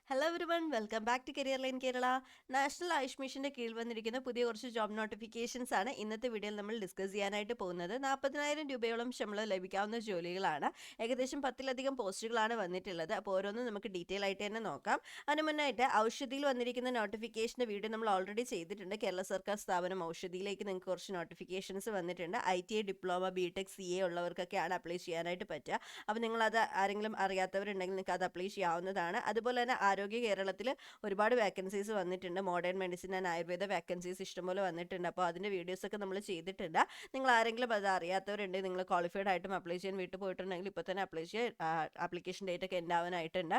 Hello everyone, welcome back to career line Kerala. National Ayush മിഷന്റെ കീഴിൽ വന്നിരിക്കുന്ന പുതിയ കുറച്ച് ജോബ് നോട്ടിഫിക്കേഷൻസ് ആണ് ഇന്നത്തെ വീഡിയോയിൽ നമ്മൾ ഡിസ്കസ് ചെയ്യാനായിട്ട് പോകുന്നത്. 40,000 രൂപയോളം ശമ്പളം ലഭിക്കാവുന്ന ജോലികളാണ്. ഏകദേശം 10ലധികം പോസ്റ്റുകളാണ് വന്നിട്ടുള്ളത്. അപ്പോൾ ഓരോന്നും നമുക്ക് ഡീറ്റെയിൽ ആയിട്ട് തന്നെ നോക്കാം. അതിന് മുന്നായിട്ട് ഔഷധിയിൽ വന്നിരിക്കുന്ന നോട്ടിഫിക്കേഷൻ്റെ വീഡിയോ നമ്മൾ ഓൾറെഡി ചെയ്തിട്ടുണ്ട്. കേരള സർക്കാർ സ്ഥാപനം ഔഷധിയിലേക്ക് നിങ്ങൾക്ക് കുറച്ച് നോട്ടിഫിക്കേഷൻസ് വന്നിട്ടുണ്ട്. ITI ഡിപ്ലോമ, BTech, CA ഉള്ളവർക്കൊക്കെയാണ് അപ്ലൈ ചെയ്യാനായിട്ട് പറ്റുക. അപ്പോൾ നിങ്ങളത് ആരെങ്കിലും അറിയാത്തവരുണ്ടെങ്കിൽ നിങ്ങൾക്ക് അത് അപ്ലൈ ചെയ്യാവുന്നതാണ്. അതുപോലെ തന്നെ ആരോഗ്യ കേരളത്തിൽ ഒരുപാട് വേക്കൻസീസ് വന്നിട്ടുണ്ട്. Modern medicine and Ayurveda vacancies ഇഷ്ടംപോലെ വന്നിട്ടുണ്ട്. അപ്പോൾ അതിൻ്റെ വീഡിയോസൊക്കെ നമ്മൾ ചെയ്തിട്ടുണ്ട്. നിങ്ങൾ ആരെങ്കിലും അത് അറിയാത്തവരുണ്ടെങ്കിൽ നിങ്ങൾ ക്വാളിഫൈഡ് ആയിട്ടും അപ്ലൈ ചെയ്യാൻ വീട്ടിൽ പോയിട്ടുണ്ടെങ്കിൽ ഇപ്പോൾ തന്നെ അപ്ലൈ ചെയ്യുക. ആപ്ലിക്കേഷൻ ഡേറ്റ് ഒക്കെ എൻഡ് ആവാനായിട്ടുണ്ട്.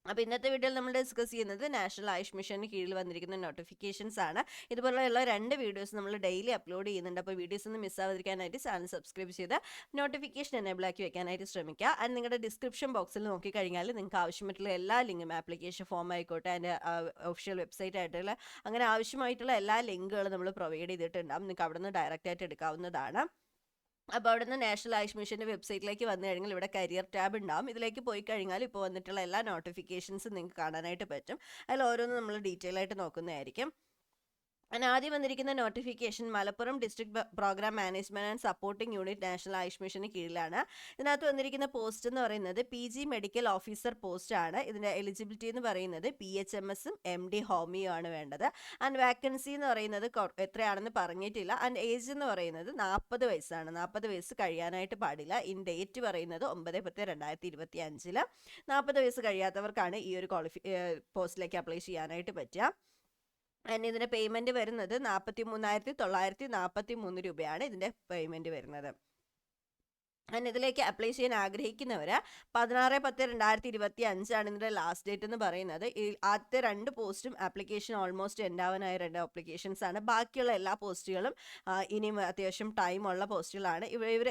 അപ്പോൾ ഇന്നത്തെ വീഡിയോയിൽ നമ്മൾ ഡിസ്കസ് ചെയ്യുന്നത് നാഷണൽ ആയുഷ് മിഷന് കീഴിൽ വന്നിരിക്കുന്ന നോട്ടിഫിക്കേഷൻസ് ആണ്. ഇതുപോലെയുള്ള 2 വീഡിയോസ് നമ്മൾ ഡെയിലി അപ്ലോഡ് ചെയ്യുന്നുണ്ട്. അപ്പോൾ വീഡിയോസ് ഒന്നും മിസ്സാവാതിരിക്കാനായിട്ട് ചാനൽ സബ്സ്ക്രൈബ് ചെയ്ത് നോട്ടിഫിക്കേഷൻ എനേബിൾ ആക്കി വെക്കാനായിട്ട് ശ്രമിക്കുക. ആൻഡ് നിങ്ങളുടെ ഡിസ്ക്രിപ്ഷൻ ബോക്സിൽ നോക്കിക്കഴിഞ്ഞാൽ നിങ്ങൾക്ക് ആവശ്യമായിട്ടുള്ള എല്ലാ ലിങ്കും, ആപ്ലിക്കേഷൻ ഫോം ആയിക്കോട്ടെ, അതിൻ്റെ ഒഫീഷ്യൽ വെബ്സൈറ്റ് ആയിട്ടുള്ള അങ്ങനെ ആവശ്യമായിട്ടുള്ള എല്ലാ ലിങ്കുകളും നമ്മൾ പ്രൊവൈഡ് ചെയ്തിട്ടുണ്ടാകും. നിങ്ങൾക്ക് അവിടെ നിന്ന് ഡയറക്റ്റ് ആയിട്ട് എടുക്കാവുന്നതാണ്. അപ്പോൾ അവിടെ നിന്ന് നാഷണൽ ആയുഷ് മിഷൻ്റെ വെബ്സൈറ്റിലേക്ക് വന്നു കഴിഞ്ഞാൽ ഇവിടെ കരിയർ ടാബ് ഉണ്ടാവും. ഇതിലേക്ക് പോയി കഴിഞ്ഞാൽ ഇപ്പോൾ വന്നിട്ടുള്ള എല്ലാ നോട്ടിഫിക്കേഷൻസും നിങ്ങൾക്ക് കാണാനായിട്ട് പറ്റും. അതിൽ ഓരോന്നും നമ്മൾ ഡീറ്റെയിൽ ആയിട്ട് നോക്കുന്നതായിരിക്കും. ആദ്യം വന്നിരിക്കുന്ന notification Malappuram district programme management and supporting unit national Ayush മിഷന് കീഴിലാണ്. ഇതിനകത്ത് വന്നിരിക്കുന്ന പോസ്റ്റ് എന്ന് പറയുന്നത് PG മെഡിക്കൽ ഓഫീസർ പോസ്റ്റ് ആണ്. ഇതിൻ്റെ എലിജിബിലിറ്റി എന്ന് പറയുന്നത് PHMS-ഉം MD ഹോമിയോ ആണ് വേണ്ടത്. ആൻഡ് വാക്കൻസി എന്ന് പറയുന്നത് എത്രയാണെന്ന് പറഞ്ഞിട്ടില്ല. ആൻഡ് ഏജ് എന്ന് പറയുന്നത് 40 വയസ്സാണ്. 40 വയസ്സ് കഴിയാനായിട്ട് പാടില്ല. ഇൻ ഡേറ്റ് പറയുന്നത് 9/10/2025. 40 വയസ്സ് കഴിയാത്തവർക്കാണ് ഈ ഒരു പോസ്റ്റിലേക്ക് അപ്ലൈ ചെയ്യാനായിട്ട് പറ്റുക. ഇതിൻ്റെ പേയ്മെൻറ്റ് വരുന്നത് 43,943 രൂപയാണ് ഇതിൻ്റെ പേയ്മെൻറ്റ് വരുന്നത്. ഇതിലേക്ക് അപ്ലൈ ചെയ്യാൻ ആഗ്രഹിക്കുന്നവർ 16/10/2025 ആണ് ഇതിൻ്റെ ലാസ്റ്റ് ഡേറ്റ് എന്ന് പറയുന്നത്. ഈ ആദ്യത്തെ 2 പോസ്റ്റും ആപ്ലിക്കേഷൻ ഓൾമോസ്റ്റ് എൻഡാവാനായ 2 ആപ്ലിക്കേഷൻസ് ആണ്. ബാക്കിയുള്ള എല്ലാ പോസ്റ്റുകളും ഇനിയും അത്യാവശ്യം ടൈമുള്ള പോസ്റ്റുകളാണ്. ഇവർ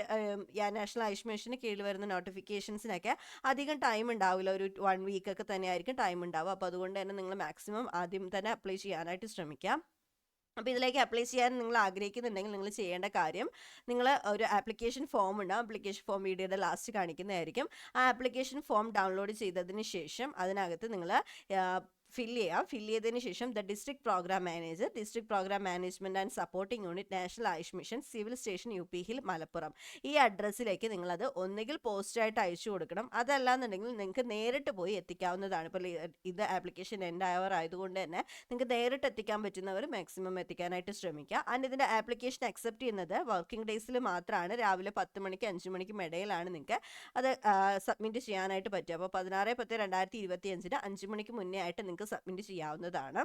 നാഷണൽ ആയുഷ് മിഷന് കീഴിൽ വരുന്ന നോട്ടിഫിക്കേഷൻസിനൊക്കെ അധികം ടൈം ഉണ്ടാവില്ല. ഒരു 1 വീക്കൊക്കെ തന്നെ ആയിരിക്കും ടൈം ഉണ്ടാവുക. അപ്പോൾ അതുകൊണ്ട് തന്നെ നിങ്ങൾ മാക്സിമം ആദ്യം തന്നെ അപ്ലൈ ചെയ്യാനായിട്ട് ശ്രമിക്കാം. അപ്പോൾ ഇതിലേക്ക് അപ്ലൈ ചെയ്യാൻ നിങ്ങൾ ആഗ്രഹിക്കുന്നുണ്ടെങ്കിൽ നിങ്ങൾ ചെയ്യേണ്ട കാര്യം, നിങ്ങൾ ഒരു ആപ്ലിക്കേഷൻ ഫോം ഉണ്ടാകും. ആപ്ലിക്കേഷൻ ഫോം വീഡിയോയുടെ ലാസ്റ്റ് കാണിക്കുന്നതായിരിക്കും. ആ ആപ്ലിക്കേഷൻ ഫോം ഡൗൺലോഡ് ചെയ്തതിന് ശേഷം അതിനകത്ത് നിങ്ങൾ ഫില്ല് ചെയ്തതിന് ശേഷം the district programme manager, district programme management and supporting unit national Ayush mission, civil station UP hill Malappuram, ഈ അഡ്രസ്സിലേക്ക് നിങ്ങളത് ഒന്നുകിൽ പോസ്റ്റായിട്ട് അയച്ചു കൊടുക്കണം. അതല്ലാന്നുണ്ടെങ്കിൽ നിങ്ങൾക്ക് നേരിട്ട് പോയി എത്തിക്കാവുന്നതാണ്. ഇപ്പോൾ ഇത് ആപ്ലിക്കേഷൻ എൻഡ് ആയതുകൊണ്ട് തന്നെ നിങ്ങൾക്ക് നേരിട്ട് എത്തിക്കാൻ പറ്റുന്നവർ മാക്സിമം എത്തിക്കാനായിട്ട് ശ്രമിക്കുക. ആൻഡ് ഇതിൻ്റെ ആപ്ലിക്കേഷൻ അക്സെപ്റ്റ് ചെയ്യുന്നത് വർക്കിംഗ് ഡേയ്സിൽ മാത്രമാണ്. രാവിലെ 10 മണിക്ക് 5 മണിക്കും ഇടയിലാണ് നിങ്ങൾക്ക് അത് സബ്മിറ്റ് ചെയ്യാനായിട്ട് പറ്റുക. അപ്പോൾ 16/10/2025 5 മണിക്ക് മുന്നേ ആയിട്ട് നിങ്ങൾക്ക് സബ്മിറ്റ് ചെയ്യാവുന്നതാണ്.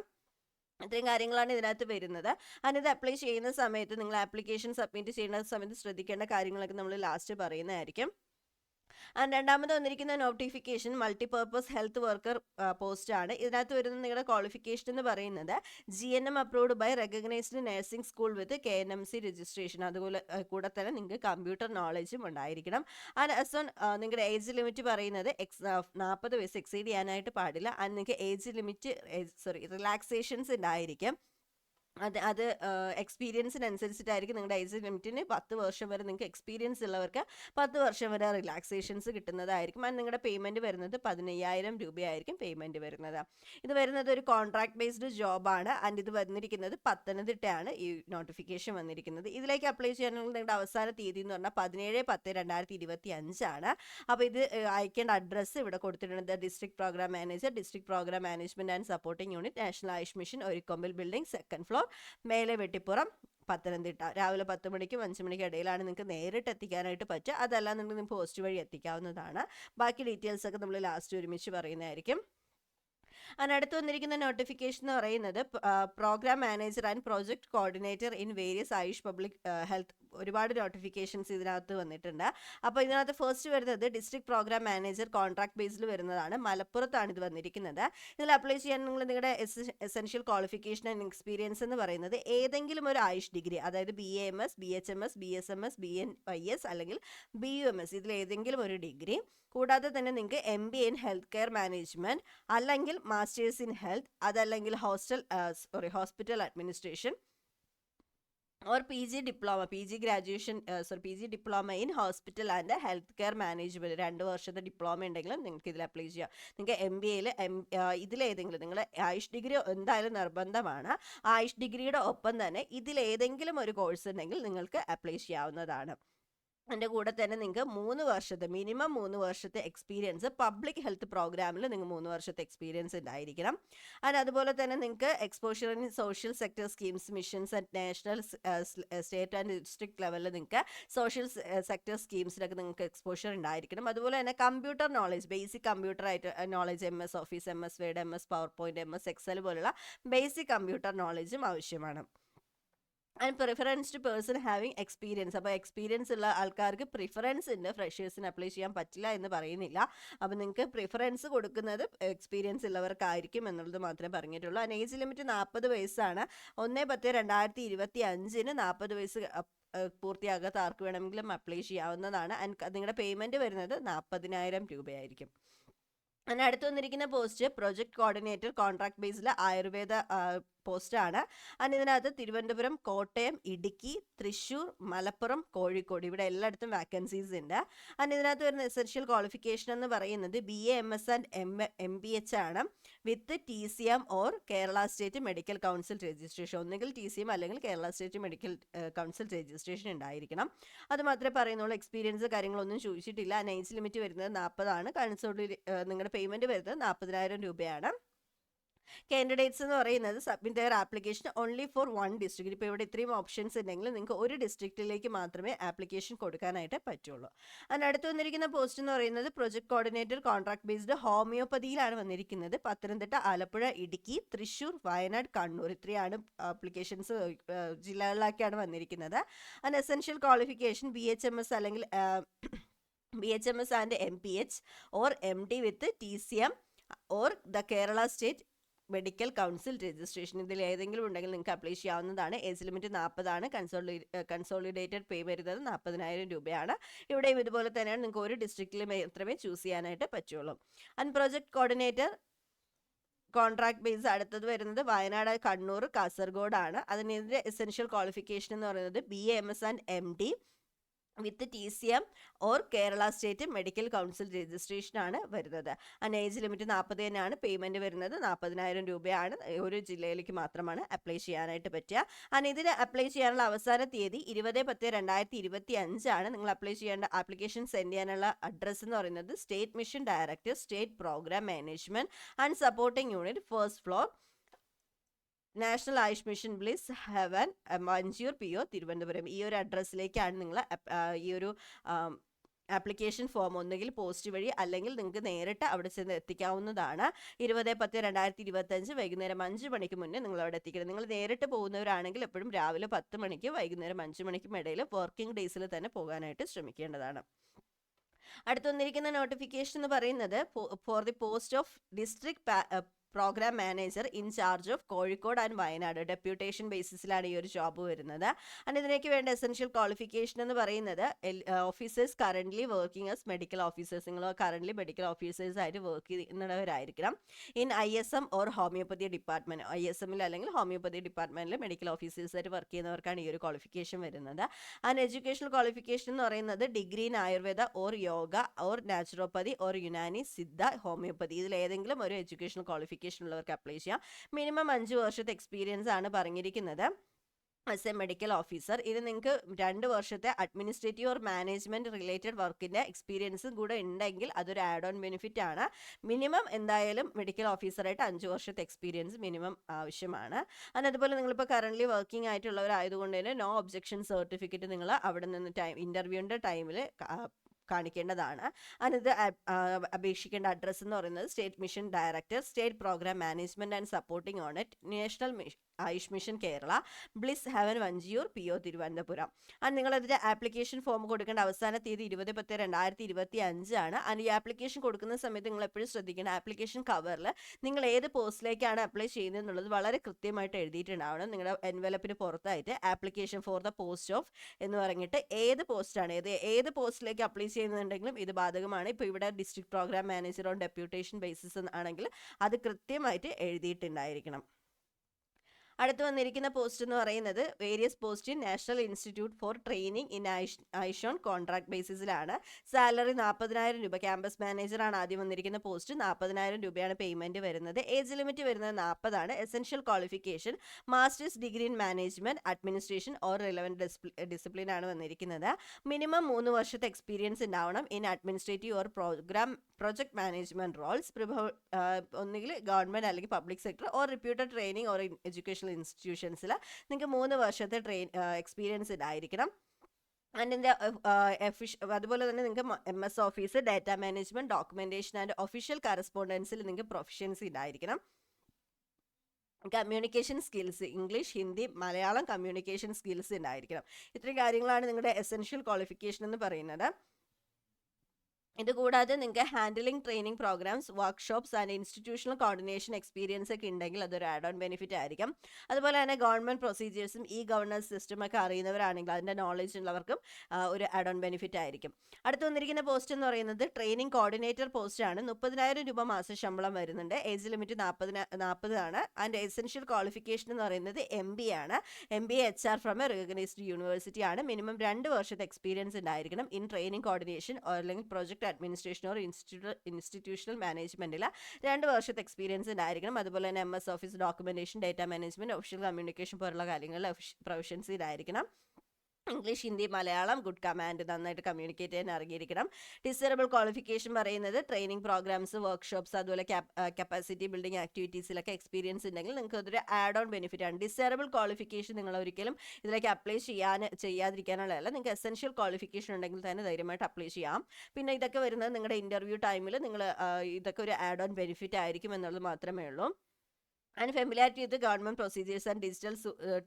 ഇത്രയും കാര്യങ്ങളാണ് ഇതിനകത്ത് വരുന്നത്. ഇത് അപ്ലൈ ചെയ്യുന്ന സമയത്ത് നിങ്ങൾ ആപ്ലിക്കേഷൻ സബ്മിറ്റ് ചെയ്യുന്ന സമയത്ത് ശ്രദ്ധിക്കേണ്ട കാര്യങ്ങളൊക്കെ നമ്മൾ ലാസ്റ്റ് പറയുന്നതായിരിക്കും. രണ്ടാമത് വന്നിരിക്കുന്ന notification multipurpose health worker post ആണ്. ഇതിനകത്ത് വരുന്ന നിങ്ങളുടെ ക്വാളിഫിക്കേഷൻ എന്ന് പറയുന്നത് GNM approved by recognised nursing school with KNMC registration. അതുപോലെ കൂടെ തന്നെ നിങ്ങൾക്ക് കമ്പ്യൂട്ടർ നോളജും ഉണ്ടായിരിക്കണം. നിങ്ങളുടെ ഏജ് ലിമിറ്റ് പറയുന്നത് 40 വയസ്സ് എക്സീഡ് ചെയ്യാനായിട്ട് പാടില്ല. നിങ്ങൾക്ക് ഏജ് ലിമിറ്റ് റിലാക്സേഷൻസ് ഉണ്ടായിരിക്കും. അത് എക്സ്പീരിയൻസിനനുസരിച്ചിട്ടായിരിക്കും. നിങ്ങളുടെ ഏജ് ലിമിറ്റിന് 10 വർഷം വരെ നിങ്ങൾക്ക് എക്സ്പീരിയൻസ് ഉള്ളവർക്ക് 10 വർഷം വരെ റിലാക്സേഷൻസ് കിട്ടുന്നതായിരിക്കും. നിങ്ങളുടെ പേയ്മെൻറ്റ് വരുന്നത് 15,000 രൂപയായിരിക്കും പേയ്മെൻറ്റ് വരുന്നത്. ഇത് വരുന്നത് ഒരു കോൺട്രാക്ട് ബേസ്ഡ് ജോബാണ്. ഇത് വന്നിരിക്കുന്നത് പത്തനംതിട്ടയാണ് ഈ നോട്ടിഫിക്കേഷൻ വന്നിരിക്കുന്നത്. ഇതിലേക്ക് അപ്ലൈ ചെയ്യാനുള്ള നിങ്ങളുടെ അവസാന തീയതി എന്ന് പറഞ്ഞാൽ 17/10/2025 ആണ്. അപ്പോൾ ഇത് അയക്കേണ്ട അഡ്രസ്സ് ഇവിടെ കൊടുത്തിട്ടുണ്ട്. District programme manager, district programme management and supporting unit national Ayush mission, ഒരിക്കൊമ്പിൽ building, 2nd floor, Mele Vettipuram, Pathanamthitta. രാവിലെ 10 മണിക്കും 5 മണിക്കും ഇടയിലാണ് നിങ്ങൾക്ക് നേരിട്ട് എത്തിക്കാനായിട്ട് പറ്റുക. അതല്ലാന്നുണ്ടെങ്കിൽ നിങ്ങൾക്ക് പോസ്റ്റ് വഴി എത്തിക്കാവുന്നതാണ്. ബാക്കി ഡീറ്റെയിൽസൊക്കെ നമ്മൾ ലാസ്റ്റ് ഒരുമിച്ച് പറയുന്നതായിരിക്കും. അടുത്ത് വന്നിരിക്കുന്ന നോട്ടിഫിക്കേഷൻ എന്ന് പറയുന്നത് programme manager and project coordinator in various Ayush public health. ഒരുപാട് നോട്ടിഫിക്കേഷൻസ് ഇതിനകത്ത് വന്നിട്ടുണ്ട്. അപ്പോൾ ഇതിനകത്ത് ഫസ്റ്റ് വരുന്നത് ഡിസ്ട്രിക്ട് പ്രോഗ്രാം മാനേജർ കോൺട്രാക്ട് ബേസിൽ വരുന്നതാണ്. മലപ്പുറത്താണ് ഇത് വന്നിരിക്കുന്നത്. ഇതിൽ അപ്ലൈ ചെയ്യാൻ നിങ്ങളുടെ എസെൻഷ്യൽ ക്വാളിഫിക്കേഷൻ ആൻഡ് എക്സ്പീരിയൻസ് എന്ന് പറയുന്നത് ഏതെങ്കിലും ഒരു ആയുഷ് ഡിഗ്രി, അതായത് BAMS, BHMS, BSMS, BNYS അല്ലെങ്കിൽ BUMS, ഇതിൽ ഏതെങ്കിലും ഒരു ഡിഗ്രി. കൂടാതെ തന്നെ നിങ്ങൾക്ക് MBA in health care management അല്ലെങ്കിൽ മാസ്റ്റേഴ്സ് ഇൻ ഹെൽത്ത്, അതല്ലെങ്കിൽ hospital administration, or PG diploma, PG graduation, PG diploma in hospital and healthcare management 2 വർഷത്തെ ഡിപ്ലോമ ഉണ്ടെങ്കിലും നിങ്ങൾക്ക് ഇതിൽ അപ്ലൈ ചെയ്യാം. നിങ്ങൾക്ക് MBAയിൽ ഇതിലേതെങ്കിലും നിങ്ങൾ ആയുഷ് ഡിഗ്രി എന്തായാലും നിർബന്ധമാണ്. ആയുഷ് ഡിഗ്രിയുടെ ഒപ്പം തന്നെ ഇതിലേതെങ്കിലും ഒരു കോഴ്സ് ഉണ്ടെങ്കിൽ നിങ്ങൾക്ക് അപ്ലൈ ചെയ്യാവുന്നതാണ്. അതിൻ്റെ കൂടെ തന്നെ നിങ്ങൾക്ക് 3 വർഷത്തെ മിനിമം 3 വർഷത്തെ എക്സ്പീരിയൻസ് പബ്ലിക് ഹെൽത്ത് പ്രോഗ്രാമിൽ നിങ്ങൾ 3 വർഷത്തെ എക്സ്പീരിയൻസ് ഉണ്ടായിരിക്കണം. അതുപോലെ തന്നെ നിങ്ങൾക്ക് exposure in social sector schemes, missions at national, state and district ലെവലിൽ നിങ്ങൾക്ക് സോഷ്യൽ സെക്ടർ സ്കീംസിലൊക്കെ നിങ്ങൾക്ക് എക്സ്പോഷർ ഉണ്ടായിരിക്കണം. അതുപോലെ തന്നെ കമ്പ്യൂട്ടർ നോളജ്, ബേസിക് കമ്പ്യൂട്ടർ ആയിട്ട് knowledge, MS office, MS word, MS power point, MS excel പോലുള്ള ബേസിക് കമ്പ്യൂട്ടർ നോളജും ആവശ്യമാണ്. And preference to person having experience. അപ്പോൾ എക്സ്പീരിയൻസ് ഉള്ള ആൾക്കാർക്ക് പ്രിഫറൻസ് ഉണ്ട്, ഫ്രഷേഴ്സിന് അപ്ലൈ ചെയ്യാൻ പറ്റില്ല എന്ന് പറയുന്നില്ല. അപ്പോൾ നിങ്ങൾക്ക് പ്രിഫറൻസ് കൊടുക്കുന്നത് എക്സ്പീരിയൻസ് ഉള്ളവർക്കായിരിക്കും എന്നുള്ളത് മാത്രമേ പറഞ്ഞിട്ടുള്ളൂ. ആൻഡ് ഏജ് ലിമിറ്റ് 40 വയസ്സാണ്. 1/10/2025 40 വയസ്സ് പൂർത്തിയാകാത്ത ആർക്ക് വേണമെങ്കിലും അപ്ലൈ ചെയ്യാവുന്നതാണ്. ആൻഡ് നിങ്ങളുടെ പേയ്മെൻറ്റ് വരുന്നത് 40,000 രൂപയായിരിക്കും. അതിന് അടുത്ത് വന്നിരിക്കുന്ന പോസ്റ്റ് പ്രൊജക്ട് കോർഡിനേറ്റർ, കോൺട്രാക്ട് ബേസിൽ ആയുർവേദ പോസ്റ്റാണ്. ഇതിനകത്ത് തിരുവനന്തപുരം, കോട്ടയം, ഇടുക്കി, തൃശ്ശൂർ, മലപ്പുറം, കോഴിക്കോട് ഇവിടെ എല്ലായിടത്തും വാക്കൻസീസ് ഉണ്ട്. ഇതിനകത്ത് വരുന്ന എസെൻഷ്യൽ ക്വാളിഫിക്കേഷൻ എന്ന് പറയുന്നത് BA MS ആൻഡ് MBH ആണ്, വിത്ത് TCM or Kerala state medical council registration. ഒന്നുകിൽ TCM അല്ലെങ്കിൽ Kerala state medical council registration ഉണ്ടായിരിക്കണം. അത് മാത്രമേ പറയുന്നുള്ളൂ. എക്സ്പീരിയൻസ് കാര്യങ്ങളൊന്നും ചോദിച്ചിട്ടില്ല. ഏജ് ലിമിറ്റ് വരുന്നത് 40 ആണ്. നിങ്ങളുടെ പേയ്മെൻറ്റ് വരുന്നത് 40,000 രൂപയാണ്. കാൻഡിഡേറ്റ്സ് എന്ന് പറയുന്നത് submit their application only for 1 district. ഇപ്പോൾ ഇവിടെ ഇത്രയും ഓപ്ഷൻസ് ഉണ്ടെങ്കിൽ നിങ്ങൾക്ക് ഒരു ഡിസ്ട്രിക്റ്റിലേക്ക് മാത്രമേ ആപ്ലിക്കേഷൻ കൊടുക്കാനായിട്ട് പറ്റുള്ളൂ. അതിനടുത്ത് വന്നിരിക്കുന്ന പോസ്റ്റ് എന്ന് പറയുന്നത് പ്രൊജക്ട് കോർഡിനേറ്റർ, കോൺട്രാക്ട് ബേസ്ഡ് ഹോമിയോപ്പതിയിലാണ് വന്നിരിക്കുന്നത്. പത്തനംതിട്ട, ആലപ്പുഴ, ഇടുക്കി, തൃശ്ശൂർ, വയനാട്, കണ്ണൂർ ഇത്രയാണ് ആപ്ലിക്കേഷൻസ് ജില്ലകളിലേക്കാണ് വന്നിരിക്കുന്നത്. അതിന് എസെൻഷ്യൽ ക്വാളിഫിക്കേഷൻ BHMS അല്ലെങ്കിൽ BHMS and MPH or MD with TCM or the Kerala state medical council registration. ഇതിൽ ഏതെങ്കിലും ഉണ്ടെങ്കിൽ നിങ്ങൾക്ക് അപ്ലൈ ചെയ്യാവുന്നതാണ്. ഏജ് ലിമിറ്റ് 40 ആണ്. കൺസോളിഡേറ്റഡ് പേ വരുന്നത് 40,000 രൂപയാണ്. ഇവിടെയും ഇതുപോലെ തന്നെയാണ്. നിങ്ങൾക്ക് ഒരു ഡിസ്ട്രിക്റ്റിൽ മാത്രമേ ചൂസ് ചെയ്യാനായിട്ട് പറ്റുള്ളൂ. And project coordinator contract base അടുത്തത് വരുന്നത് വയനാട്, കണ്ണൂർ, കാസർഗോഡ് ആണ്. അതിനെതിരെ എസെൻഷ്യൽ ക്വാളിഫിക്കേഷൻ എന്ന് പറയുന്നത് BA MS and MD with TCM or Kerala state medical council registration ആണ് വരുന്നത്. ഏജ് ലിമിറ്റ് 40 തന്നെയാണ്. പേയ്മെൻറ്റ് വരുന്നത് 40,000 രൂപയാണ്. ഒരു ജില്ലയിലേക്ക് മാത്രമാണ് അപ്ലൈ ചെയ്യാനായിട്ട് പറ്റുക. ഇതിന് അപ്ലൈ ചെയ്യാനുള്ള അവസാന തീയതി 20/10/2025 ആണ്. നിങ്ങൾ അപ്ലൈ ചെയ്യേണ്ട ആപ്ലിക്കേഷൻ സെൻഡ് ചെയ്യാനുള്ള അഡ്രസ്സ് എന്ന് പറയുന്നത് state mission director, state programme management and supporting unit, first floor, national Ayush mission, bliss heaven, Manchoor PO, Thiruvananthapuram. ഈ ഒരു അഡ്രസ്സിലേക്കാണ് നിങ്ങൾ ഈ ഒരു ആപ്ലിക്കേഷൻ ഫോം ഒന്നുകിൽ പോസ്റ്റ് വഴി അല്ലെങ്കിൽ നിങ്ങൾക്ക് നേരിട്ട് അവിടെ ചെന്ന് എത്തിക്കാവുന്നതാണ്. 20/10/2025 വൈകുന്നേരം 5 മണിക്ക് മുന്നേ നിങ്ങൾ അവിടെ എത്തിക്കണം. നിങ്ങൾ നേരിട്ട് പോകുന്നവരാണെങ്കിൽ എപ്പോഴും രാവിലെ 10 മണിക്ക് വൈകുന്നേരം 5 മണിക്കും ഇടയിൽ വർക്കിംഗ് ഡേയ്സിൽ തന്നെ പോകാനായിട്ട് ശ്രമിക്കേണ്ടതാണ്. അടുത്ത് വന്നിരിക്കുന്ന നോട്ടിഫിക്കേഷൻ എന്ന് പറയുന്നത് for the post of district programme manager in charge of Kozhikode and Wayanad. Deputation ബേസിസിലാണ് ഈ ഒരു ജോബ് വരുന്നത്. ഇതിലേക്ക് വേണ്ട എസെൻഷ്യൽ ക്വാളിഫിക്കേഷൻ എന്ന് പറയുന്നത് officers currently working as medical officers. നിങ്ങൾ കറൻ്റ്ലി മെഡിക്കൽ ഓഫീസേഴ്സ് ആയിട്ട് വർക്ക് ചെയ്യുന്നവരായിരിക്കണം. In ISM or homeopathy department, ISMൽ അല്ലെങ്കിൽ ഹോമിയോപ്പതി ഡിപ്പാർട്ട്മെൻറ്റിൽ മെഡിക്കൽ ഓഫീസേഴ്സ് ആയിട്ട് വർക്ക് ചെയ്യുന്നവർക്കാണ് ഈ ഒരു ക്വാളിഫിക്കേഷൻ വരുന്നത്. എഡ്യൂക്കേഷണൽ ക്വാളിഫിക്കേഷൻ എന്ന് പറയുന്നത് degree in Ayurveda or yoga or naturopathy or Unani, Siddha, homeopathy ഇതിൽ ഏതെങ്കിലും ഒരു എഡ്യൂക്കേഷണൽ ക്വാളിഫിക്കേഷൻ ഉള്ളവർക്ക് അപ്ലൈ ചെയ്യാം. മിനിമം 5 വർഷത്തെ എക്സ്പീരിയൻസ് ആണ് പറഞ്ഞിരിക്കുന്നത് ആസ് എ മെഡിക്കൽ ഓഫീസർ. ഇത് നിങ്ങൾക്ക് 2 വർഷത്തെ അഡ്മിനിസ്ട്രേറ്റീവ് ഓർ മാനേജ്മെൻറ്റ് റിലേറ്റഡ് വർക്കിൻ്റെ എക്സ്പീരിയൻസും കൂടെ ഉണ്ടെങ്കിൽ അതൊരു ആഡ് ഓൺ ബെനിഫിറ്റ് ആണ്. മിനിമം എന്തായാലും മെഡിക്കൽ ഓഫീസറായിട്ട് 5 വർഷത്തെ എക്സ്പീരിയൻസ് മിനിമം ആവശ്യമാണ്. അതുപോലെ നിങ്ങളിപ്പോൾ കറൻ്റ്ലി വർക്കിംഗ് ആയിട്ടുള്ളവരായതുകൊണ്ട് തന്നെ നോ ഒബ്ജെക്ഷൻ സർട്ടിഫിക്കറ്റ് നിങ്ങൾ അവിടെ നിന്ന് ഇൻ്റർവ്യൂവിൻ്റെ ടൈമിൽ കാണിക്കേണ്ടതാണ്. അതിന് അപേക്ഷിക്കേണ്ട അഡ്രസ്സ് എന്ന് പറയുന്നത് state mission director, state programme management and supporting unit, national Ayush mission Kerala, bliss heaven, Vanchiyoor PO, Thiruvananthapuram. നിങ്ങളതിൻ്റെ ആപ്ലിക്കേഷൻ ഫോം കൊടുക്കേണ്ട അവസാന തീയതി 20/10/2025 ആണ്. ഈ ആപ്ലിക്കേഷൻ കൊടുക്കുന്ന സമയത്ത് നിങ്ങൾ എപ്പോഴും ശ്രദ്ധിക്കണം, ആപ്ലിക്കേഷൻ കവറിൽ നിങ്ങൾ ഏത് പോസ്റ്റിലേക്കാണ് അപ്ലൈ ചെയ്യുന്നത് എന്നുള്ളത് വളരെ കൃത്യമായിട്ട് എഴുതിയിട്ടുണ്ടാവണം. നിങ്ങളുടെ എൻവലപ്പിന് പുറത്തായിട്ട് application for the post of എന്ന് പറഞ്ഞിട്ട് ഏത് പോസ്റ്റാണ് ഏത് പോസ്റ്റിലേക്ക് അപ്ലൈ ചെയ്യുന്നുണ്ടെങ്കിലും ഇത് ബാധകമാണ്. ഇപ്പോൾ ഇവിടെ district programme manager on deputation basis ആണെങ്കിൽ അത് കൃത്യമായിട്ട് എഴുതിയിട്ടുണ്ടായിരിക്കണം. അടുത്ത് വന്നിരിക്കുന്ന പോസ്റ്റ് എന്ന് പറയുന്നത് various post in national institute for training in ഐഷോൺ കോൺട്രാക്ട് ബേസിസിലാണ്. സാലറി 40,000 രൂപ. ക്യാമ്പസ് മാനേജറാണ് ആദ്യം വന്നിരിക്കുന്ന പോസ്റ്റ്. 40,000 രൂപയാണ് പേയ്മെന്റ് വരുന്നത്. ഏജ് ലിമിറ്റ് വരുന്നത് 40 ആണ്. Essential qualification masters degree in management administration or relevant discipline ആണ് വന്നിരിക്കുന്നത്. മിനിമം 3 വർഷത്തെ എക്സ്പീരിയൻസ് ഉണ്ടാവണം in administrative or project management roles. ഒന്നുകിൽ ഗവൺമെന്റ് അല്ലെങ്കിൽ public sector or reputed training or educational ഇൻസ്റ്റിറ്റ്യൂഷൻസിൽ നിങ്ങൾക്ക് 3 വർഷത്തെ എക്സ്പീരിയൻസ് ഉണ്ടായിരിക്കണം. അതിൻ്റെ അതുപോലെ തന്നെ നിങ്ങൾക്ക് MS office, data management, documentation and official കറസ്പോണ്ടൻസിൽ നിങ്ങൾക്ക് പ്രൊഫഷൻസി ഉണ്ടായിരിക്കണം. Communication skills English, Hindi, Malayalam communication skills ഉണ്ടായിരിക്കണം. ഇത്രയും കാര്യങ്ങളാണ് നിങ്ങളുടെ എസെൻഷ്യൽ ക്വാളിഫിക്കേഷൻ എന്ന് പറയുന്നത്. ഇതുകൂടാതെ നിങ്ങൾക്ക് handling training programmes, workshops and institutional coordination experience ഒക്കെ ഉണ്ടെങ്കിൽ അതൊരു ആഡ് ഓൺ ബെനിഫിറ്റ് ആയിരിക്കും. അതുപോലെ തന്നെ ഗവൺമെന്റ് പ്രൊസീജിയേഴ്സും ഗവർണൻസ് സിസ്റ്റം ഒക്കെ അറിയുന്നവരാണെങ്കിൽ അതിൻ്റെ നോളജ് ഉള്ളവർക്കും ഒരു ആഡ് ഓൺ ബെനിഫിറ്റ് ആയിരിക്കും. അടുത്ത് വന്നിരിക്കുന്ന പോസ്റ്റ് എന്ന് പറയുന്നത് ട്രെയിനിങ് കോർഡിനേറ്റർ പോസ്റ്റ് ആണ്. 30,000 രൂപ മാസ ശമ്പളം വരുന്നുണ്ട്. ഏജ് ലിമിറ്റ് 40 ആണ്. അതിൻ്റെ എസെൻഷ്യൽ ക്വാളിഫിക്കേഷൻ എന്ന് പറയുന്നത് MBA ആണ്. MBA HR from A recognised university ആണ്. മിനിമം 2 വർഷത്തെ എക്സ്പീരിയൻസ് ഉണ്ടായിരിക്കണം ഇൻ ട്രെയിനിങ് കോർഡിനേഷൻ അല്ലെങ്കിൽ പ്രൊജക്ട് അഡ്മിനിസ്ട്രേഷൻ ഓർ ഇൻസ്റ്റിറ്റ്യൂഷണൽ മാനേജ്മെന്റിൽ 2 വർഷത്തെ എക്സ്പീരിയൻസ് ഉണ്ടായിരിക്കണം. അതുപോലെ തന്നെ MS office, documentation, data management, official communication പോലുള്ള കാര്യങ്ങളിൽ പ്രൊഫഷൻസി ഇതായിരിക്കണം. English, Hindi, Malayalam good command, നന്നായിട്ട് കമ്മ്യൂണിക്കേറ്റ് ചെയ്യാൻ അറിഞ്ഞിരിക്കണം. ഡിസേബിൾ ക്വാളിഫിക്കേഷൻ പറയുന്നത് ട്രെയിനിങ് പ്രോഗ്രാംസ്, വർക്ക്ഷോപ്സ്, അതുപോലെ കപ്പാസിറ്റി ബിൽഡിംഗ് ആക്ടിവിറ്റീസിലൊക്കെ എക്സ്പീരിയൻസ് ഉണ്ടെങ്കിൽ നിങ്ങൾക്ക് അതൊരു ആഡ് ഓൺ ബെനിഫിറ്റ് ആണ്. ഡിസേബിൾ ക്വാളിഫിക്കേഷൻ നിങ്ങൾ ഒരിക്കലും ഇതിലേക്ക് അപ്ലൈ ചെയ്യാതിരിക്കാനുള്ളതല്ല. നിങ്ങൾക്ക് എസെൻഷ്യൽ ക്വാളിഫിക്കേഷൻ ഉണ്ടെങ്കിൽ തന്നെ ധൈര്യമായിട്ട് അപ്ലൈ ചെയ്യാം. പിന്നെ ഇതൊക്കെ വരുന്നത് നിങ്ങളുടെ ഇന്റർവ്യൂ ടൈമിൽ നിങ്ങൾ ഇതൊക്കെ ഒരു ആഡ് ഓൺ ബെനിഫിറ്റ് ആയിരിക്കും എന്നുള്ളത് മാത്രമേ ഉള്ളൂ. And familiarity with government procedures and digital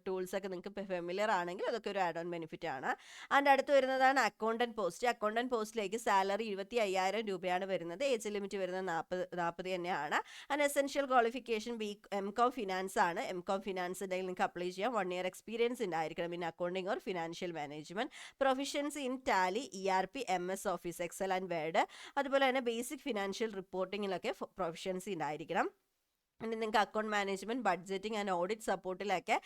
tools ഒക്കെ നിങ്ങൾക്ക് ഫെമിലിയർ ആണെങ്കിൽ അതൊക്കെ ഒരു ആഡ് ഓൺ ബെനിഫിറ്റ് ആണ്. ആൻഡ് അടുത്ത് വരുന്നതാണ് അക്കൗണ്ടന്റ് പോസ്റ്റ്. അക്കൗണ്ടന്റ് പോസ്റ്റിലേക്ക് സാലറി 25,000 രൂപയാണ് വരുന്നത്. ഏജ് ലിമിറ്റ് വരുന്നത് 40 തന്നെയാണ്. And essential qualification MCOM finance ആണ്. MCOM ഫിനാൻസ് ഉണ്ടെങ്കിൽ നിങ്ങൾക്ക് അപ്ലൈ ചെയ്യാം. 1 ഇയർ എക്സ്പീരിയൻസ് ഉണ്ടായിരിക്കണം in accounting or financial management. Proficiency in Tally, ERP, MS office, Excel and word. അതുപോലെ തന്നെ ബേസിക് ഫിനാൻഷ്യൽ റിപ്പോർട്ടിങ്ങിലൊക്കെ പ്രൊഫഷൻസി ഉണ്ടായിരിക്കണം. നിങ്ങൾക്ക് account management, budgeting and audit സപ്പോർട്ടിലൊക്കെ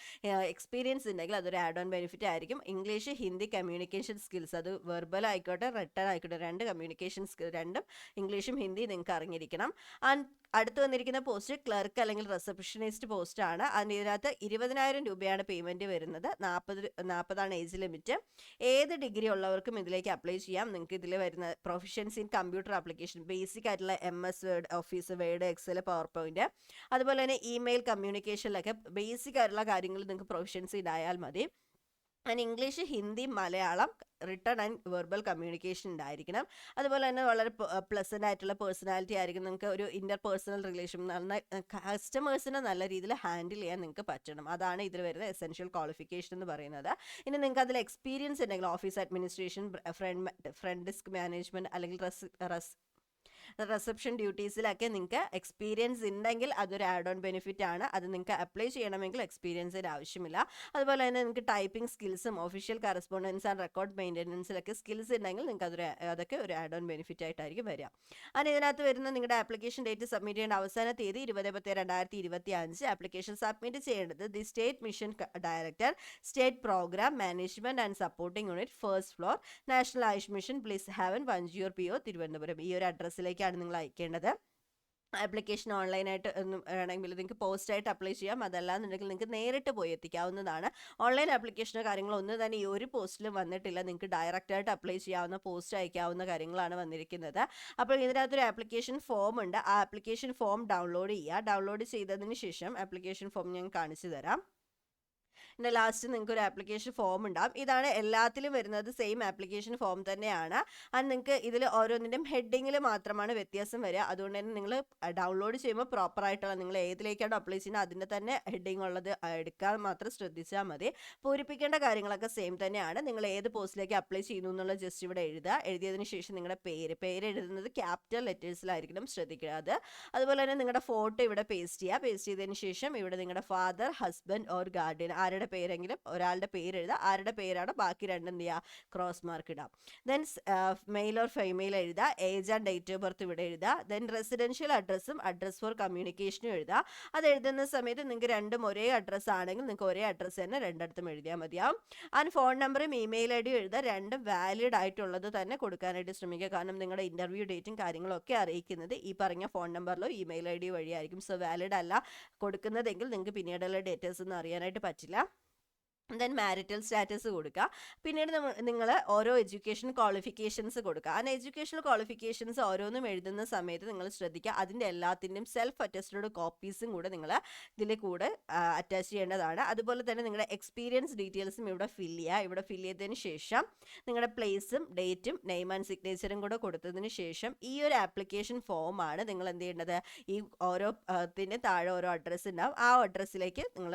എക്സ്പീരിയൻസ് ഉണ്ടെങ്കിൽ അതൊരു ആഡ് ഓൺ ബെനിഫിറ്റ് ആയിരിക്കും. ഇംഗ്ലീഷ്, ഹിന്ദി കമ്മ്യൂണിക്കേഷൻ സ്കിൽസ്, അത് വെർബൽ ആയിക്കോട്ടെ റിട്ടൺ ആയിക്കോട്ടെ, 2 കമ്മ്യൂണിക്കേഷൻ സ്കിൽ, രണ്ടും ഇംഗ്ലീഷും ഹിന്ദി നിങ്ങൾക്ക് അറിഞ്ഞിരിക്കണം. ആൻഡ് അടുത്ത് വന്നിരിക്കുന്ന പോസ്റ്റ് ക്ലർക്ക് അല്ലെങ്കിൽ റിസപ്ഷനിസ്റ്റ് പോസ്റ്റ് ആണ്. ഇതിനകത്ത് 20,000 രൂപയാണ് പേയ്മെന്റ് വരുന്നത്. 40 ഏജ് ലിമിറ്റ്. ഏത് ഡിഗ്രി ഉള്ളവർക്കും ഇതിലേക്ക് അപ്ലൈ ചെയ്യാം. നിങ്ങൾക്ക് ഇതിൽ വരുന്ന proficiency in computer application, basic ആയിട്ടുള്ള MS word, office, word, excel, power point, അതുപോലെ തന്നെ ഇമെയിൽ കമ്മ്യൂണിക്കേഷനിലൊക്കെ ബേസിക് ആയിട്ടുള്ള കാര്യങ്ങൾ നിങ്ങൾക്ക് പ്രൊഫഷൻസി ഉണ്ടായാൽ മതി. And English, Hindi, Malayalam written and verbal communication ഉണ്ടായിരിക്കണം. അതുപോലെ തന്നെ വളരെ പ്ലസന്റ് ആയിട്ടുള്ള പേഴ്സണാലിറ്റി ആയിരിക്കും. നിങ്ങൾക്ക് ഒരു ഇന്റർപേഴ്സണൽ റിലേഷൻ, കസ്റ്റമേഴ്സിനെ നല്ല രീതിയിൽ ഹാൻഡിൽ ചെയ്യാൻ നിങ്ങൾക്ക് പറ്റണം. അതാണ് ഇതിൽ വരുന്ന എസെൻഷ്യൽ ക്വാളിഫിക്കേഷൻ എന്ന് പറയുന്നത്. ഇനി നിങ്ങൾക്ക് അതിൽ എക്സ്പീരിയൻസ് ഉണ്ടെങ്കിൽ office administration, front desk management അല്ലെങ്കിൽ റിസപ്ഷൻ ഡ്യൂട്ടീസിലൊക്കെ നിങ്ങൾക്ക് എക്സ്പീരിയൻസ് ഉണ്ടെങ്കിൽ അതൊരു ആഡ് ഓൺ ബെനിഫിറ്റ് ആണ്. അത് നിങ്ങൾക്ക് അപ്ലൈ ചെയ്യണമെങ്കിൽ എക്സ്പീരിയൻസിൻ്റെ ആവശ്യമില്ല. അതുപോലെ തന്നെ നിങ്ങൾക്ക് ടൈപ്പിംഗ് സ്കിൽസും ഒഫീഷ്യൽ കറസ്പോണ്ടൻസ് ആൻഡ് റെക്കോർഡ് മെയിൻ്റനൻസിലൊക്കെ സ്കിൽസ് ഉണ്ടെങ്കിൽ നിങ്ങൾക്ക് അതൊക്കെ ഒരു ആഡ് ഓൺ ബെനിഫിറ്റ് ആയിട്ടായിരിക്കും വരിക. അതിന് ഇതിനകത്ത് വരുന്ന നിങ്ങളുടെ ആപ്ലിക്കേഷൻ ഡേറ്റ് സബ്മിറ്റ് ചെയ്യേണ്ട അവസാന തീയതി 20/10/2025. ആപ്ലിക്കേഷൻ സബ്മിറ്റ് ചെയ്യേണ്ടത് the state mission director, state programme management and supporting unit, first floor, national Ayush mission, bliss heaven, Vanchiyoor PO, Thiruvananthapuram. ഈ ഒരു അഡ്രസ്സിലേക്കാണ് നിങ്ങൾ അയക്കേണ്ടത്. ആപ്ലിക്കേഷൻ ഓൺലൈനായിട്ട് വേണമെങ്കിൽ നിങ്ങൾക്ക് പോസ്റ്റായിട്ട് അപ്ലൈ ചെയ്യാം. അതല്ലാന്നുണ്ടെങ്കിൽ നിങ്ങൾക്ക് നേരിട്ട് പോയി എത്തിക്കാവുന്നതാണ്. ഓൺലൈൻ ആപ്ലിക്കേഷനോ കാര്യങ്ങളോ ഒന്നും തന്നെ ഈ ഒരു പോസ്റ്റിലും വന്നിട്ടില്ല. നിങ്ങൾക്ക് ഡയറക്റ്റായിട്ട് അപ്ലൈ ചെയ്യാവുന്ന, പോസ്റ്റ് അയക്കാവുന്ന കാര്യങ്ങളാണ് വന്നിരിക്കുന്നത്. അപ്പോൾ ഇതിനകത്തൊരു ആപ്ലിക്കേഷൻ ഫോം ഉണ്ട്. ആ ആപ്ലിക്കേഷൻ ഫോം ഡൗൺലോഡ് ചെയ്യുക. ഡൗൺലോഡ് ചെയ്തതിന് ശേഷം ആപ്ലിക്കേഷൻ ഫോം ഞാൻ കാണിച്ചു തരാം. ഇതിൻ്റെ ലാസ്റ്റ് നിങ്ങൾക്ക് ഒരു ആപ്ലിക്കേഷൻ ഫോം ഉണ്ടാകും. ഇതാണ് എല്ലാത്തിലും വരുന്നത്, സെയിം ആപ്ലിക്കേഷൻ ഫോം തന്നെയാണ്. അത് നിങ്ങൾക്ക് ഇതിൽ ഓരോന്നിൻ്റെയും ഹെഡിങ്ങിൽ മാത്രമാണ് വ്യത്യാസം വരിക. അതുകൊണ്ട് തന്നെ നിങ്ങൾ ഡൗൺലോഡ് ചെയ്യുമ്പോൾ പ്രോപ്പറായിട്ടുള്ള നിങ്ങൾ ഏതിലേക്കാണ് അപ്ലൈ ചെയ്യുന്നത് അതിൻ്റെ തന്നെ ഹെഡിങ് ഉള്ളത് എടുക്കാൻ മാത്രം ശ്രദ്ധിച്ചാൽ മതി. പൂരിപ്പിക്കേണ്ട കാര്യങ്ങളൊക്കെ സെയിം തന്നെയാണ്. നിങ്ങൾ ഏത് പോസ്റ്റിലേക്ക് അപ്ലൈ ചെയ്യുന്നു എന്നുള്ളത് ജസ്റ്റ് ഇവിടെ എഴുതുക. എഴുതിയതിന് ശേഷം നിങ്ങളുടെ പേര് എഴുതുന്നത് ക്യാപിറ്റൽ ലെറ്റേഴ്സിലായിരിക്കണം, ശ്രദ്ധിക്കുക. അതുപോലെ തന്നെ നിങ്ങളുടെ ഫോട്ടോ ഇവിടെ പേസ്റ്റ് ചെയ്യുക. പേസ്റ്റ് ചെയ്തതിന് ശേഷം ഇവിടെ നിങ്ങളുടെ ഫാദർ, ഹസ്ബൻഡ് ഓർ ഗാർഡിയൻ, ആരുടെ രണ്ടുപേരുടെ പേരെങ്കിലും ഒരാളുടെ പേര് എഴുതുക, ആരുടെ പേരാണ് ബാക്കി രണ്ടും എന്ത് ചെയ്യുക, ക്രോസ് മാർക്ക് ഇടാം. ദെൻ മെയിൽ ഓർ ഫീമെയിൽ എഴുതുക, age and date of birth ഇവിടെ എഴുതുക. ദെൻ റെസിഡൻഷ്യൽ അഡ്രസ്സും അഡ്രസ് ഫോർ കമ്മ്യൂണിക്കേഷനും എഴുതുക. അത് എഴുതുന്ന സമയത്ത് നിങ്ങൾക്ക് രണ്ടും ഒരേ അഡ്രസ്സ് ആണെങ്കിൽ നിങ്ങൾക്ക് ഒരേ അഡ്രസ്സ് തന്നെ രണ്ടിടത്തും എഴുതിയാൽ മതിയാവും. ആൻഡ് ഫോൺ നമ്പറും ഇമെയിൽ ഐ ഡിയും എഴുതുക. രണ്ടും വാലിഡ് ആയിട്ടുള്ളത് തന്നെ കൊടുക്കാനായിട്ട് ശ്രമിക്കുക. കാരണം നിങ്ങളുടെ ഇന്റർവ്യൂ ഡേറ്റും കാര്യങ്ങളൊക്കെ അറിയിക്കുന്നത് ഈ പറഞ്ഞ ഫോൺ നമ്പറിലോ ഇമെയിൽ ഐ ഡി വഴിയായിരിക്കും. സോ വാലിഡ് അല്ല കൊടുക്കുന്നതെങ്കിൽ നിങ്ങൾക്ക് പിന്നീടുള്ള ഡേറ്റേഴ്സ് ഒന്നും അറിയാനായിട്ട് പറ്റില്ല. ദെൻ മാരിറ്റൽ സ്റ്റാറ്റസ് കൊടുക്കുക. പിന്നീട് നിങ്ങൾ ഓരോ എഡ്യൂക്കേഷൻ ക്വാളിഫിക്കേഷൻസ് കൊടുക്കുക. ആ എഡ്യൂക്കേഷണൽ ക്വാളിഫിക്കേഷൻസ് ഓരോന്നും എഴുതുന്ന സമയത്ത് നിങ്ങൾ ശ്രദ്ധിക്കുക, അതിൻ്റെ എല്ലാത്തിൻ്റെയും സെൽഫ് അറ്റസ്റ്റഡ് കോപ്പീസും കൂടെ നിങ്ങൾ ഇതിൽ കൂടെ അറ്റാച്ച് ചെയ്യേണ്ടതാണ്. അതുപോലെ തന്നെ നിങ്ങളുടെ എക്സ്പീരിയൻസ് ഡീറ്റെയിൽസും ഇവിടെ ഫില്ല് ചെയ്യുക. ഇവിടെ ഫില്ല് ചെയ്തതിന് ശേഷം നിങ്ങളുടെ പ്ലേസും ഡേറ്റും നെയിം ആൻഡ് സിഗ്നേച്ചറും കൂടെ കൊടുത്തതിന് ശേഷം ഈ ഒരു ആപ്ലിക്കേഷൻ ഫോമാണ് നിങ്ങൾ എന്ത് ചെയ്യേണ്ടത്, ഈ ഓരോ താഴെ ഓരോ അഡ്രസ്സ് ഉണ്ടാവും, ആ അഡ്രസ്സിലേക്ക് നിങ്ങൾ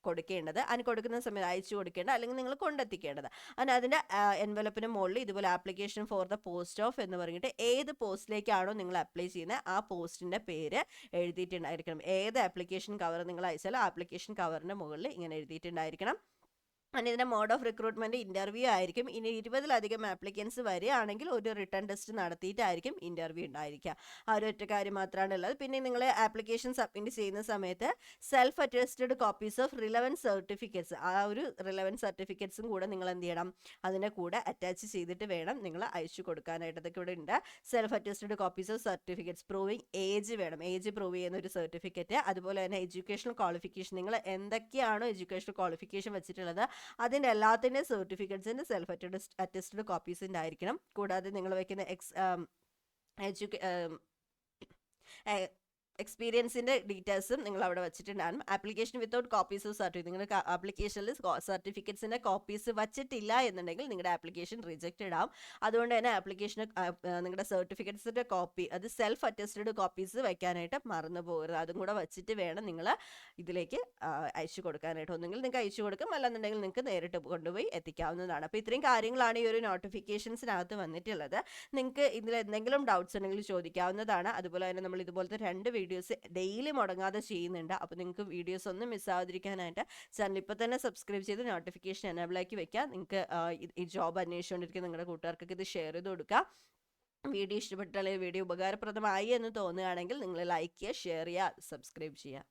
കൊടുക്കേണ്ടത്. അതിന് കൊടുക്കുന്ന സമയത്ത് അയച്ചു കൊടുക്കേണ്ടത്, അല്ലെങ്കിൽ നിങ്ങൾ കൊണ്ടെത്തിക്കേണ്ടത്. അതിൻ്റെ എൻവലപ്പിന് മുകളിൽ ഇതുപോലെ application for the post of എന്ന് പറഞ്ഞിട്ട് ഏത് പോസ്റ്റിലേക്കാണോ നിങ്ങൾ അപ്ലൈ ചെയ്യുന്നത് ആ പോസ്റ്റിൻ്റെ പേര് എഴുതിയിട്ടുണ്ടായിരിക്കണം. ഏത് ആപ്ലിക്കേഷൻ കവർ നിങ്ങൾ അയച്ചാലും ആപ്ലിക്കേഷൻ കവറിൻ്റെ മുകളിൽ ഇങ്ങനെ എഴുതിയിട്ടുണ്ടായിരിക്കണം. ഇതിൻ്റെ മോഡ് ഓഫ് റിക്രൂട്ട്മെൻറ്റ് ഇൻ്റർവ്യൂ ആയിരിക്കും. ഇനി 20-ലധികം ആപ്ലിക്കൻസ് വരികയാണെങ്കിൽ ഒരു റിട്ടേൺ ടെസ്റ്റ് നടത്തിയിട്ടായിരിക്കും ഇൻ്റർവ്യൂ ഉണ്ടായിരിക്കുക. ആ ഒരു ഒറ്റ കാര്യം മാത്രമാണ് ഉള്ളത്. പിന്നെ നിങ്ങൾ ആപ്ലിക്കേഷൻ സബ്മിറ്റ് ചെയ്യുന്ന സമയത്ത് self attested copies of relevant certificates, ആ ഒരു റിലവൻറ്റ് സർട്ടിഫിക്കറ്റ്സും കൂടെ നിങ്ങൾ എന്ത് ചെയ്യണം, അതിൻ്റെ കൂടെ അറ്റാച്ച് ചെയ്തിട്ട് വേണം നിങ്ങൾ അയച്ചു കൊടുക്കാനായിട്ട്. അതൊക്കെ ഇവിടെ ഉണ്ട്. Self attested copies of certificates proving age വേണം, ഏജ് പ്രൂവ് ചെയ്യുന്ന ഒരു സർട്ടിഫിക്കറ്റ്. അതുപോലെ തന്നെ എഡ്യൂക്കേഷണൽ ക്വാളിഫിക്കേഷൻ, നിങ്ങൾ എന്തൊക്കെയാണോ എഡ്യൂക്കേഷണൽ ക്വാളിഫിക്കേഷൻ വെച്ചിട്ടുള്ളത് അതിൻ്റെ എല്ലാത്തിൻ്റെയും സർട്ടിഫിക്കറ്റ്സിൻ്റെ സെൽഫ് അറ്റസ്റ്റഡ് കോപ്പീസ് ഉണ്ടായിരിക്കണം. കൂടാതെ നിങ്ങൾ വയ്ക്കുന്ന എക്സ്പീരിയൻസിൻ്റെ ഡീറ്റെയിൽസും നിങ്ങൾ അവിടെ വെച്ചിട്ടുണ്ടാകും. Application without copies of certificate, നിങ്ങളുടെ ആപ്ലിക്കേഷനിൽ സർട്ടിഫിക്കറ്റ്സിൻ്റെ കോപ്പീസ് വച്ചിട്ടില്ല എന്നുണ്ടെങ്കിൽ നിങ്ങളുടെ ആപ്ലിക്കേഷൻ റിജക്റ്റഡ് ആവും. അതുകൊണ്ട് തന്നെ ആപ്ലിക്കേഷൻ നിങ്ങളുടെ സർട്ടിഫിക്കറ്റ്സിൻ്റെ കോപ്പി, അത് സെൽഫ് അറ്റസ്റ്റഡ് കോപ്പീസ് വയ്ക്കാനായിട്ട് മറന്നു പോകരുത്. അതും കൂടെ വെച്ചിട്ട് വേണം നിങ്ങൾ ഇതിലേക്ക് അയച്ചു കൊടുക്കാനായിട്ട്. ഒന്നുകിൽ നിങ്ങൾക്ക് അയച്ചു കൊടുക്കും, അല്ലെന്നുണ്ടെങ്കിൽ നിങ്ങൾക്ക് നേരിട്ട് കൊണ്ടുപോയി എത്തിക്കാവുന്നതാണ്. അപ്പോൾ ഇത്രയും കാര്യങ്ങളാണ് ഈ ഒരു നോട്ടിഫിക്കേഷൻസിനകത്ത് വന്നിട്ടുള്ളത്. നിങ്ങൾക്ക് ഇതിൽ എന്തെങ്കിലും ഡൗട്ട്സ് ഉണ്ടെങ്കിൽ ചോദിക്കാവുന്നതാണ്. അതുപോലെ തന്നെ നമ്മൾ ഇതുപോലത്തെ 2 വീഡിയോസ് ഡെയിലി മുടങ്ങാതെ ചെയ്യുന്നുണ്ട്. അപ്പോൾ നിങ്ങൾക്ക് വീഡിയോസ് ഒന്നും മിസ്സാവാതിരിക്കാനായിട്ട് ചാനൽ ഇപ്പോൾ തന്നെ സബ്സ്ക്രൈബ് ചെയ്ത് നോട്ടിഫിക്കേഷൻ എനേബിൾ ആക്കി വെക്കുക. നിങ്ങൾക്ക് ഈ ജോബ് അന്വേഷിച്ചുകൊണ്ടിരിക്കുന്ന നിങ്ങളുടെ കൂട്ടുകാർക്കൊക്കെ ഇത് ഷെയർ ചെയ്ത് കൊടുക്കുക. വീഡിയോ ഇഷ്ടപ്പെട്ടാൽ, വീഡിയോ ഉപകാരപ്രദമായി എന്ന് തോന്നുകയാണെങ്കിൽ നിങ്ങൾ ലൈക്ക് ചെയ്യുക, ഷെയർ ചെയ്യുക, സബ്സ്ക്രൈബ് ചെയ്യുക.